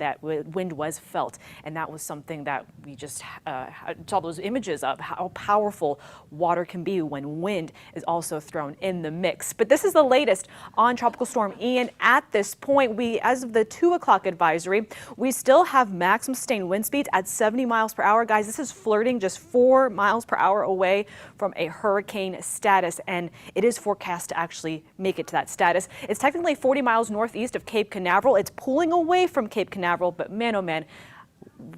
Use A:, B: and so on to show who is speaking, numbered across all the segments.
A: that wind was felt. And that was something that we just saw those images of how powerful water can be when wind is also thrown in the mix. But this is the latest on Tropical Storm Ian. At this point, as of the 2 o'clock advisory, we still have maximum sustained wind speeds at 70 miles per hour. Guys, this is flirting just 4 miles per hour away from a hurricane status, and it is forecast to actually make it to that status. It's technically 40 miles northeast of Cape Canaveral. It's pulling away from Cape Canaveral, but man, oh man,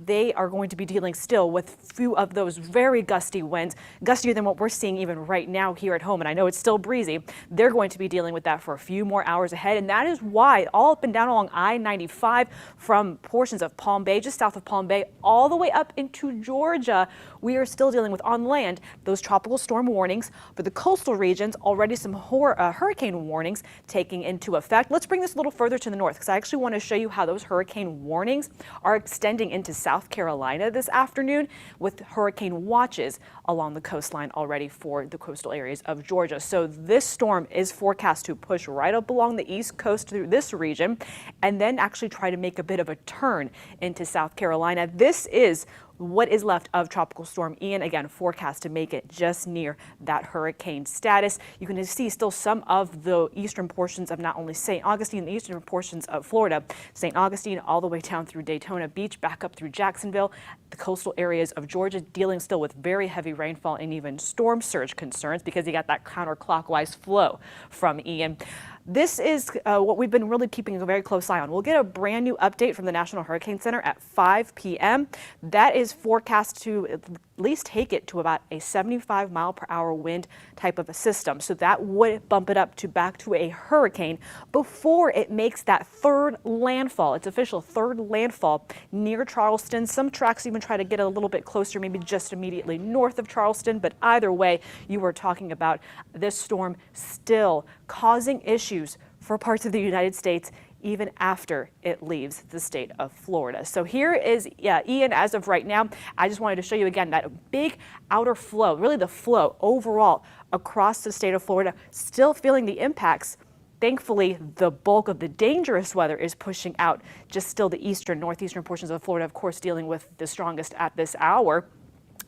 A: they are going to be dealing still with few of those very gusty winds, gustier than what we're seeing even right now here at home. And I know it's still breezy. They're going to be dealing with that for a few more hours ahead. And that is why all up and down along I-95 from portions of Palm Bay, just south of Palm Bay, all the way up into Georgia, we are still dealing with on land those tropical storm warnings. For the coastal regions, already some hurricane warnings taking into effect. Let's bring this a little further to the north because I actually want to show you how those hurricane warnings are extending into South Carolina this afternoon, with hurricane watches along the coastline already for the coastal areas of Georgia. So this storm is forecast to push right up along the east coast through this region and then actually try to make a bit of a turn into South Carolina. This is what is left of Tropical Storm Ian, again, forecast to make it just near that hurricane status. You can see still some of the eastern portions of not only St. Augustine, the eastern portions of Florida, St. Augustine all the way down through Daytona Beach, back up through Jacksonville, the coastal areas of Georgia dealing still with very heavy rainfall and even storm surge concerns because you got that counterclockwise flow from Ian. This is what we've been really keeping a very close eye on. We'll get a brand new update from the National Hurricane Center at 5 p.m. That is forecast to at least take it to about a 75 mile per hour wind type of a system. So that would bump it up to back to a hurricane before it makes that third landfall. It's official third landfall near Charleston. Some tracks even try to get a little bit closer, maybe just immediately north of Charleston. But either way, you are talking about this storm still causing issues for parts of the United States even after it leaves the state of Florida. So here is Ian as of right now. I just wanted to show you again that big outer flow, really the flow overall across the state of Florida, still feeling the impacts. Thankfully, the bulk of the dangerous weather is pushing out just still the eastern, northeastern portions of Florida, of course, dealing with the strongest at this hour.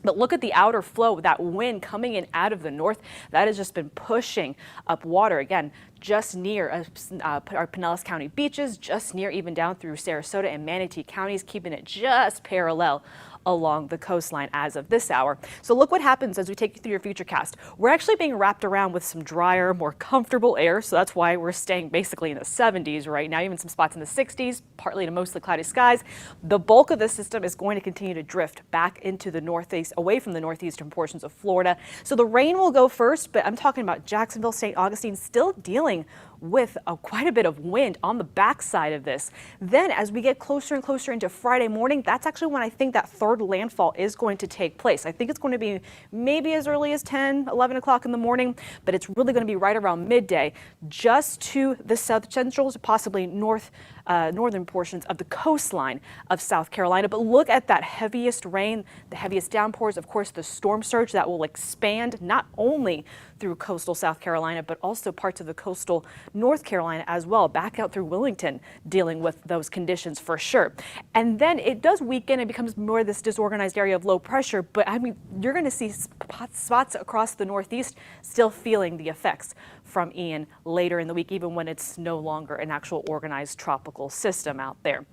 A: But look at the outer flow, that wind coming in out of the north. That has just been pushing up water, again, just near our Pinellas County beaches, just near even down through Sarasota and Manatee counties, keeping it just parallel along the coastline as of this hour. So look what happens as we take you through your futurecast. We're actually being wrapped around with some drier, more comfortable air, so that's why we're staying basically in the 70s right now, even some spots in the 60s, partly to mostly cloudy skies. The bulk of the system is going to continue to drift back into the northeast, away from the northeastern portions of Florida. So the rain will go first, but I'm talking about Jacksonville, St. Augustine, still dealing with quite a bit of wind on the backside of this. Then as we get closer and closer into Friday morning, that's actually when I think that third landfall is going to take place. I think it's going to be maybe as early as 10, 11 o'clock in the morning, but it's really going to be right around midday, just to the south central, possibly northern portions of the coastline of South Carolina. But look at that heaviest rain, the heaviest downpours, of course, the storm surge that will expand not only through coastal South Carolina, but also parts of the coastal North Carolina as well, back out through Wilmington, dealing with those conditions for sure. And then it does weaken. It becomes more this disorganized area of low pressure. But I mean, you're going to see spots across the Northeast still feeling the effects from Ian later in the week, even when it's no longer an actual organized tropical system out there.